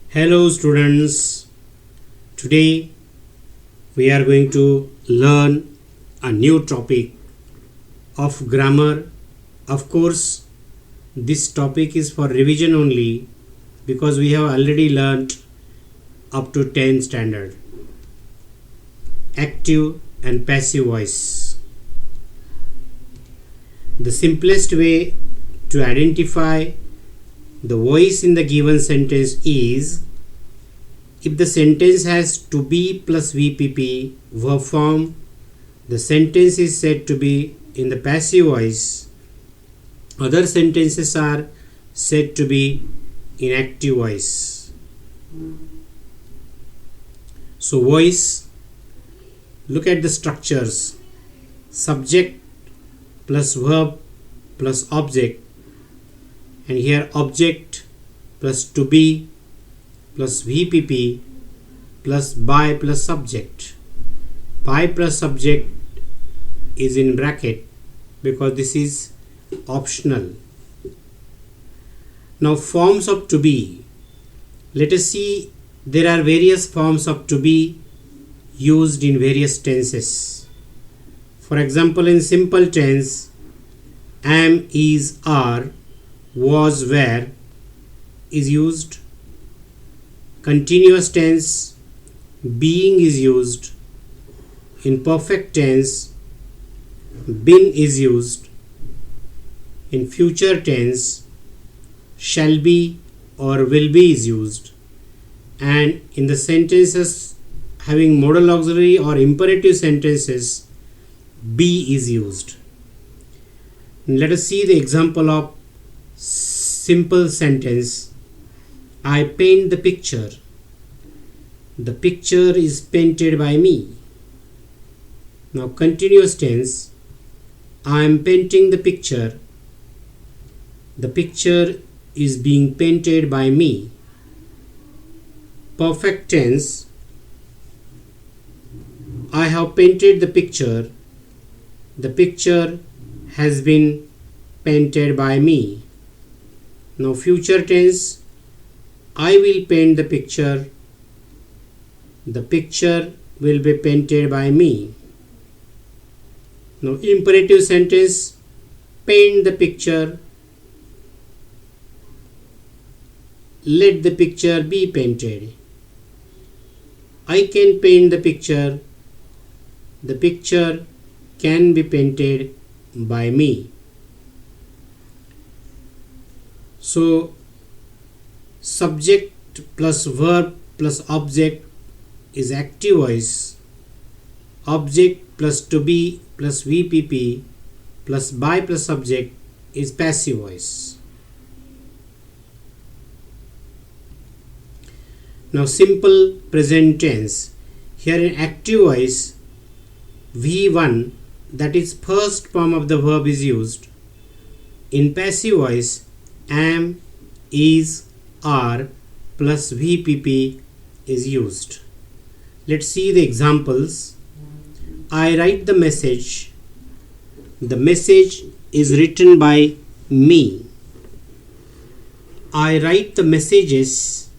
Hello students, today we are going to learn a new topic of grammar. Of course, this topic is for revision only because we have already learnt up to 10th standard. Active and passive voice. The simplest way to identify the voice in the given sentence is if the sentence has to be plus VPP verb form, the sentence is said to be in the passive voice. Other sentences are said to be in active voice. So voice, look at the structures. Subject plus verb plus object, and here object plus to be plus VPP plus by plus subject. By plus subject is in bracket because this is optional. Now forms of to be. Let us see, there are various forms of to be used in various tenses. For example, in simple tense, am, is, are, was, were is used. Continuous tense, being is used. In perfect tense, been is used. In future tense, shall be or will be is used. And in the sentences having modal auxiliary or imperative sentences, be is used. Let us see the example of simple sentence. I paint the picture. The picture is painted by me. Now continuous tense. I am painting the picture. The picture is being painted by me. Perfect tense. I have painted the picture. The picture has been painted by me. Now future tense, I will paint the picture. The picture will be painted by me. Now imperative sentence, paint the picture. Let the picture be painted. I can paint the picture. The picture can be painted by me. So subject plus verb plus object is active voice. Object plus to be plus VPP plus by plus subject is passive voice. Now simple present tense. Here in active voice, V1, that is first form of the verb, is used. In passive voice, am, is, are plus VPP is used. Let's see the examples. I write the message. The message is written by me. I write the messages.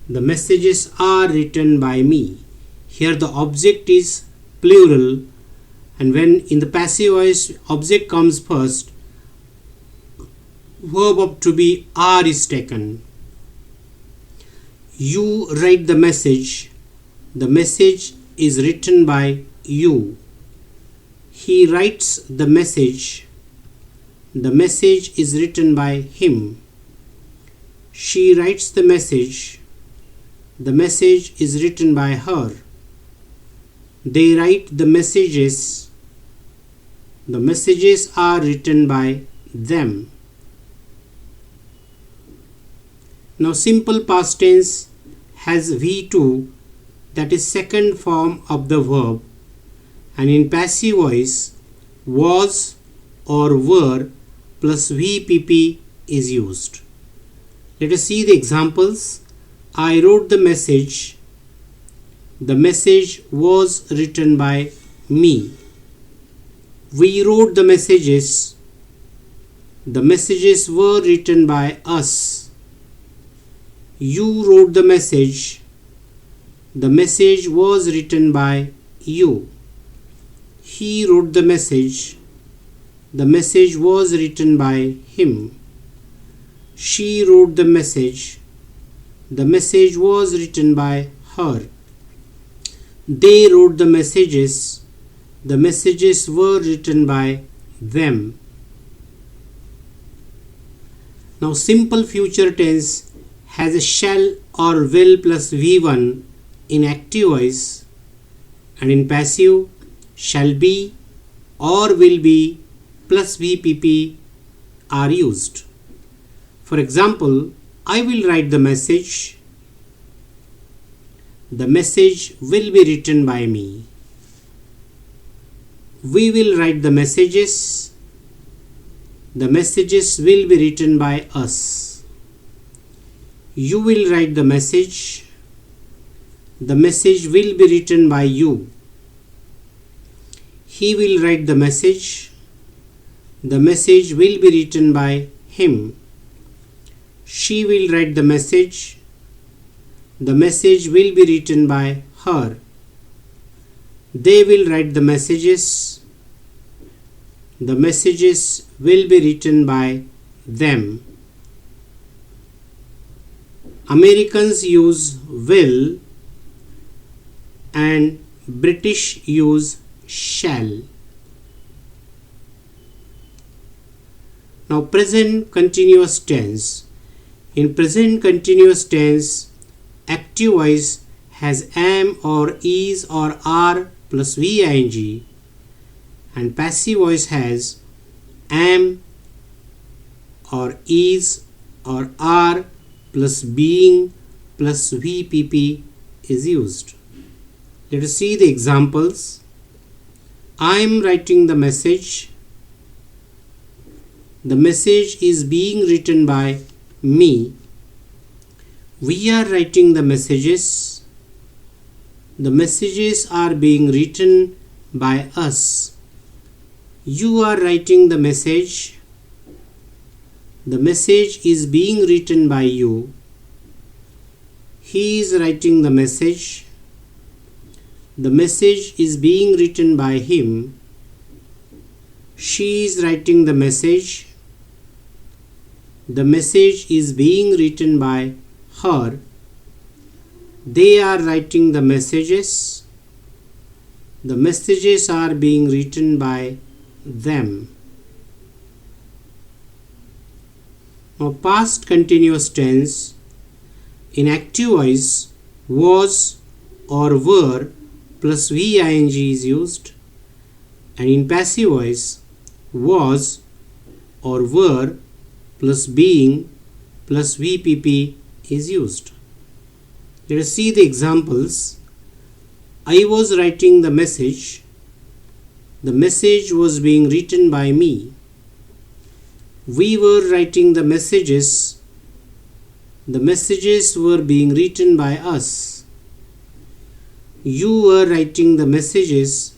The messages are written by me. Here the object is plural, and when in the passive voice object comes first, verb of to be are is taken. You write the message. The message is written by you. He writes the message. The message is written by him. She writes the message. The message is written by her. They write the messages. The messages are written by them. Now simple past tense has V2, that is second form of the verb, and in passive voice was or were plus VPP is used. Let us see the examples. I wrote the message. The message was written by me. We wrote the messages. The messages were written by us. You wrote the message. The message was written by you. He wrote the message. The message was written by him. She wrote the message. The message was written by her. They wrote the messages. The messages were written by them. Now simple future tense has a shall or will plus V1 in active voice, and in passive shall be or will be plus VPP are used. For example, I will write the message. The message will be written by me. We will write the messages. The messages will be written by us. You will write the message. The message will be written by you. He will write the message. The message will be written by him. She will write the message. The message will be written by her. They will write the messages. The messages will be written by them. Americans use will and British use shall. Now present continuous tense. In present continuous tense, active voice has am or is or are plus VING, and passive voice has am or is or are plus being plus VPP is used. Let us see the examples. I am writing the message. The message is being written by me. We are writing the messages. The messages are being written by us. You are writing the message. The message is being written by you. He is writing the message. The message is being written by him. She is writing the message. The message is being written by her. They are writing the messages. The messages are being written by them. Now past continuous tense. In active voice, was or were plus VING is used, and in passive voice, was or were plus being plus VPP is used. Let us see the examples. I was writing the message. The message was being written by me. We were writing the messages. The messages were being written by us. You were writing the message.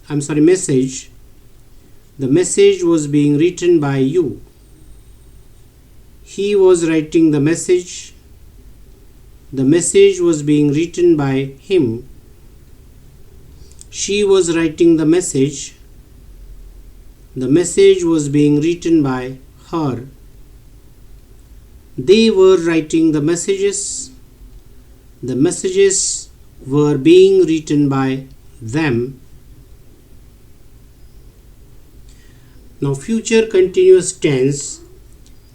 The message was being written by you. He was writing the message. The message was being written by him. She was writing the message. The message was being written by her. They were writing the messages. The messages were being written by them. Now future continuous tense.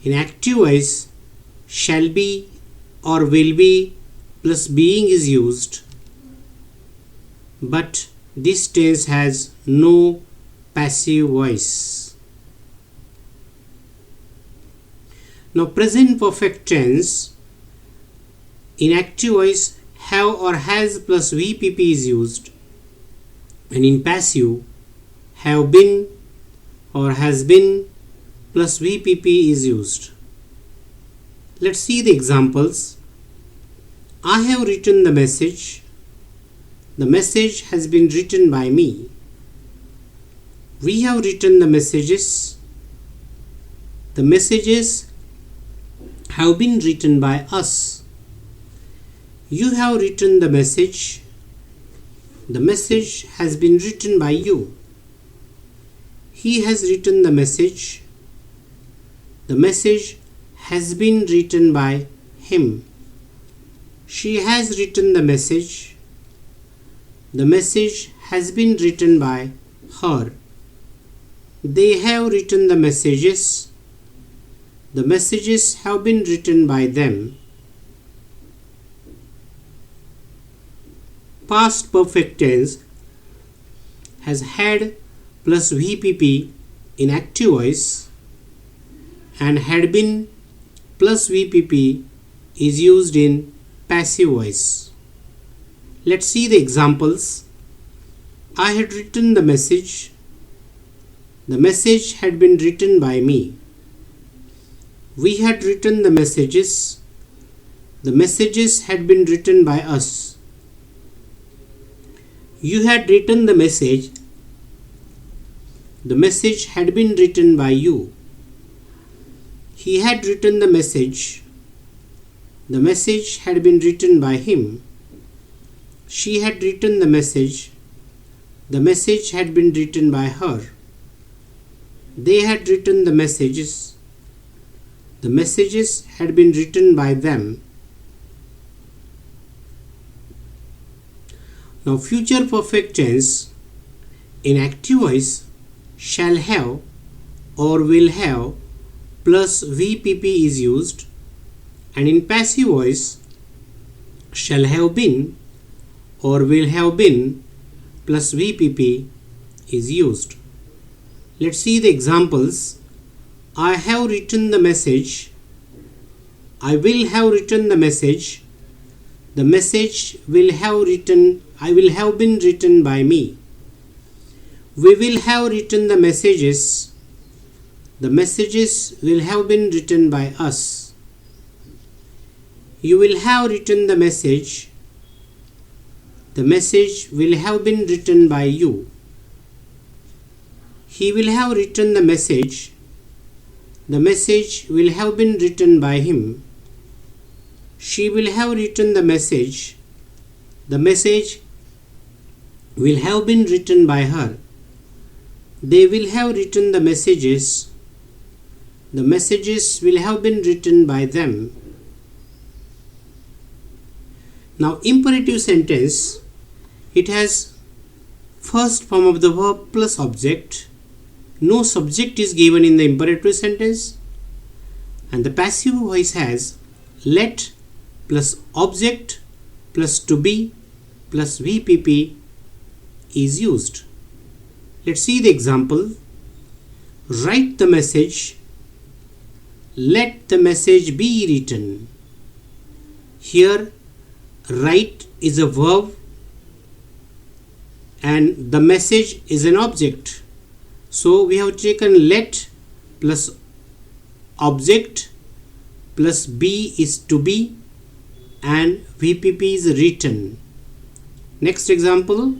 In active voice, shall be or will be plus being is used, but this tense has no passive voice. Now present perfect tense. In active voice, have or has plus VPP is used, and in passive, have been or has been plus VPP is used. Let's see the examples. I have written the message. The message has been written by me. We have written the messages. The messages have been written by us. You have written the message. The message has been written by you. He has written the message. The message has been written by him. She has written the message. The message has been written by her. They have written the messages. The messages have been written by them. Past perfect tense has had plus VPP in active voice, and had been plus VPP is used in passive voice. Let's see the examples. I had written the message. The message had been written by me. We had written the messages. The messages had been written by us. You had written the message. The message had been written by you. He had written the message. The message had been written by him. She had written the message. The message had been written by her. They had written the messages. The messages had been written by them. Now, future perfect tense in active voice shall have or will have plus VPP is used, and in passive voice shall have been or will have been plus VPP is used. Let's see the examples. I have written the message. I will have written the message. The message will have been written by me. We will have written the messages. The messages will have been written by us. You will have written the message. The message will have been written by you. He will have written the message. The message will have been written by him. She will have written the message. The message will have been written by her. They will have written the messages. The messages will have been written by them. Now, imperative sentence, it has first form of the verb plus object. No subject is given in the imperative sentence, and the passive voice has let plus object plus to be plus VPP is used. Let's see the example. Write the message. Let the message be written. Here, write is a verb and the message is an object. So we have taken let plus object plus be is to be and VPP is written. Next example.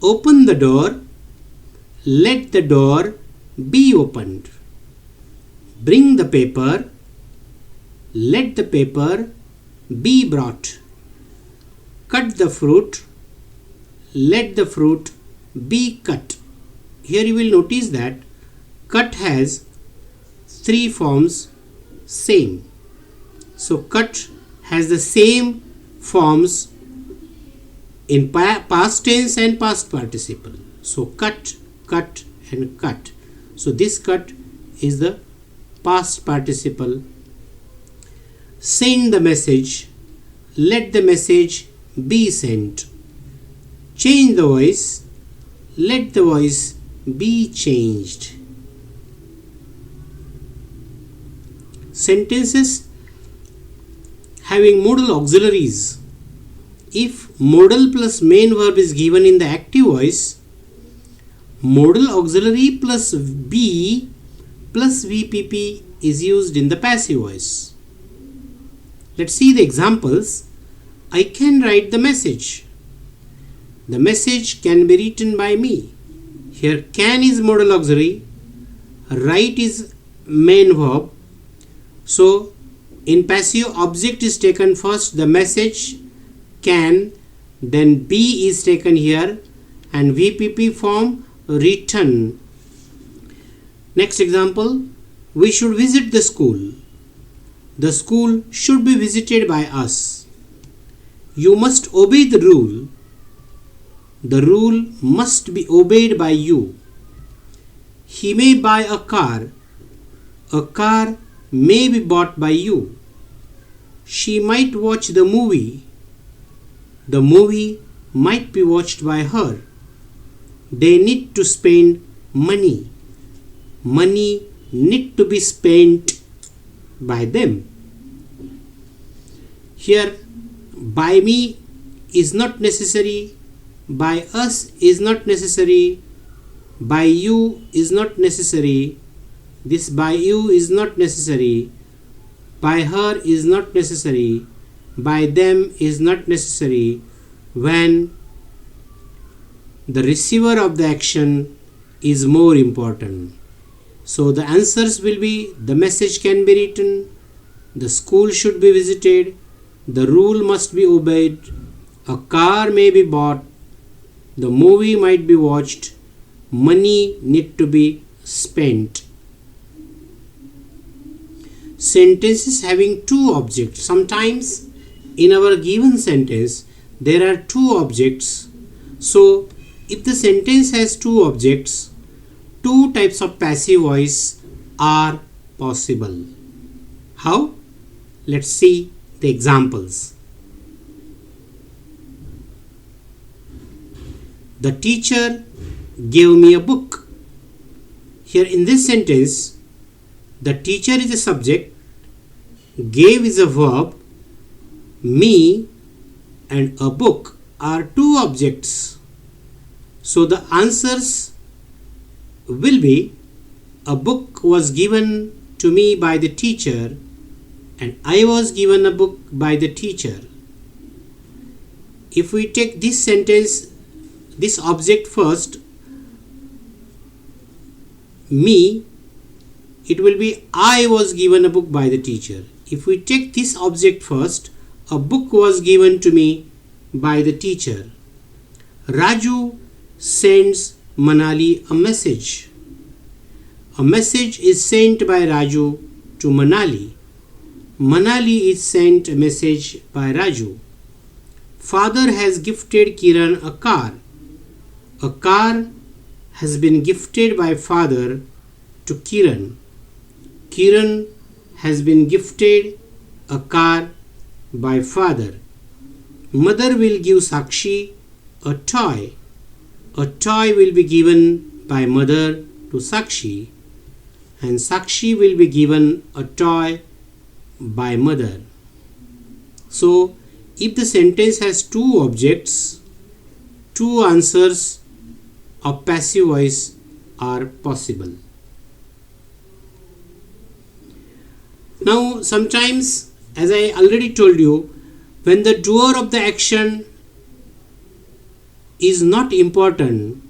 Open the door. Let the door be opened. Bring the paper. Let the paper be brought. Cut the fruit. Let the fruit be cut. Here you will notice that cut has three forms same. So cut has the same forms in past tense and past participle. So cut, cut and cut. So this cut is the past participle. Send the message. Let the message be sent. Change the voice. Let the voice be changed. Sentences having modal auxiliaries. If modal plus main verb is given in the active voice, modal auxiliary plus be plus VPP is used in the passive voice. Let's see the examples. I can write the message. The message can be written by me. Here can is modal auxiliary, write is main verb. So in passive, object is taken first, the message, can, then be is taken here, and VPP form return. Next example, we should visit the school. The school should be visited by us. You must obey the rule. The rule must be obeyed by you. He may buy a car. A car may be bought by you. She might watch the movie. The movie might be watched by her. They need to spend money. Money need to be spent by them. Here, by me is not necessary, by us is not necessary, by you is not necessary, this by you is not necessary, by her is not necessary, by them is not necessary when the receiver of the action is more important. So the answers will be: the message can be written, the school should be visited, the rule must be obeyed, a car may be bought, the movie might be watched, money need to be spent. Sentences having two objects. Sometimes in our given sentence there are two objects. So if the sentence has two objects, two types of passive voice are possible. How? Let's see the examples. The teacher gave me a book. Here in this sentence, the teacher is a subject, gave is a verb, me and a book are two objects. So the answers will be: a book was given to me by the teacher and I was given a book by the teacher. If we take this sentence, this object first, me, it will be I was given a book by the teacher. If we take this object first, a book was given to me by the teacher. Raju sends Manali a message. A message is sent by Raju to Manali. Manali is sent a message by Raju. Father has gifted Kiran a car. A car has been gifted by father to Kiran. Kiran has been gifted a car by father. Mother will give Sakshi a toy. A toy will be given by mother to Sakshi, and Sakshi will be given a toy by mother. So, if the sentence has two objects, two answers of passive voice are possible. Now, sometimes, as I already told you, when the doer of the action is not important,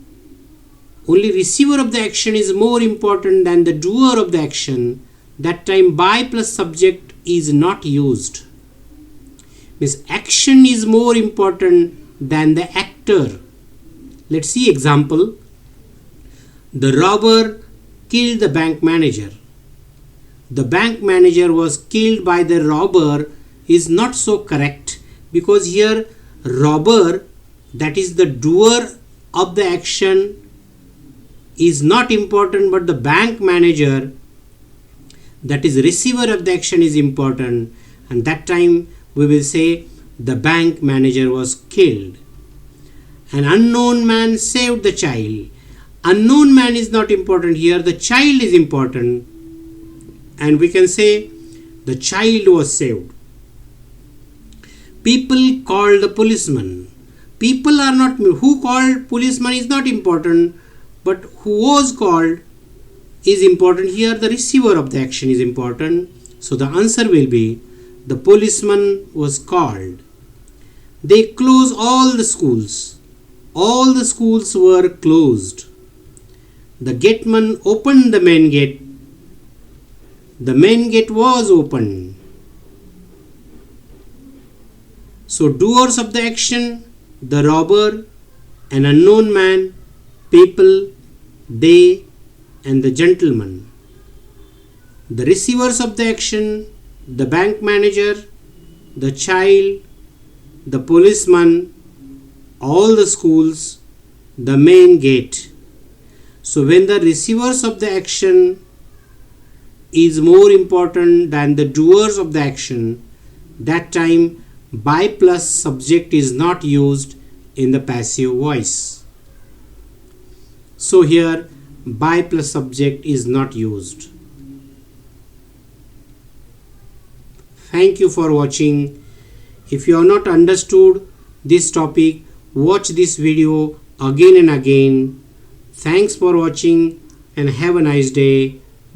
only receiver of the action is more important than the doer of the action, that time by plus subject is not used. Means action is more important than the actor. Let's see example. The robber killed the bank manager. The bank manager was killed by the robber is not so correct, because here robber, that is the doer of the action, is not important, but the bank manager, that is receiver of the action, is important, and that time we will say the bank manager was killed. An unknown man saved the child. Unknown man is not important here, the child is important, and we can say the child was saved. People called the policeman. People are not, who called policeman is not important, but who was called is important. Here the receiver of the action is important. So the answer will be the policeman was called. They closed all the schools. All the schools were closed. The gateman opened the main gate. The main gate was opened. So doers of the action, the robber, an unknown man, people, they, and the gentleman. The receivers of the action, the bank manager, the child, the policeman, all the schools, the main gate. So when the receivers of the action is more important than the doers of the action, that time by plus subject is not used in the passive voice. So here by plus subject is not used. Thank you for watching. If you have not understood this topic, watch this video again and again. Thanks for watching and have a nice day.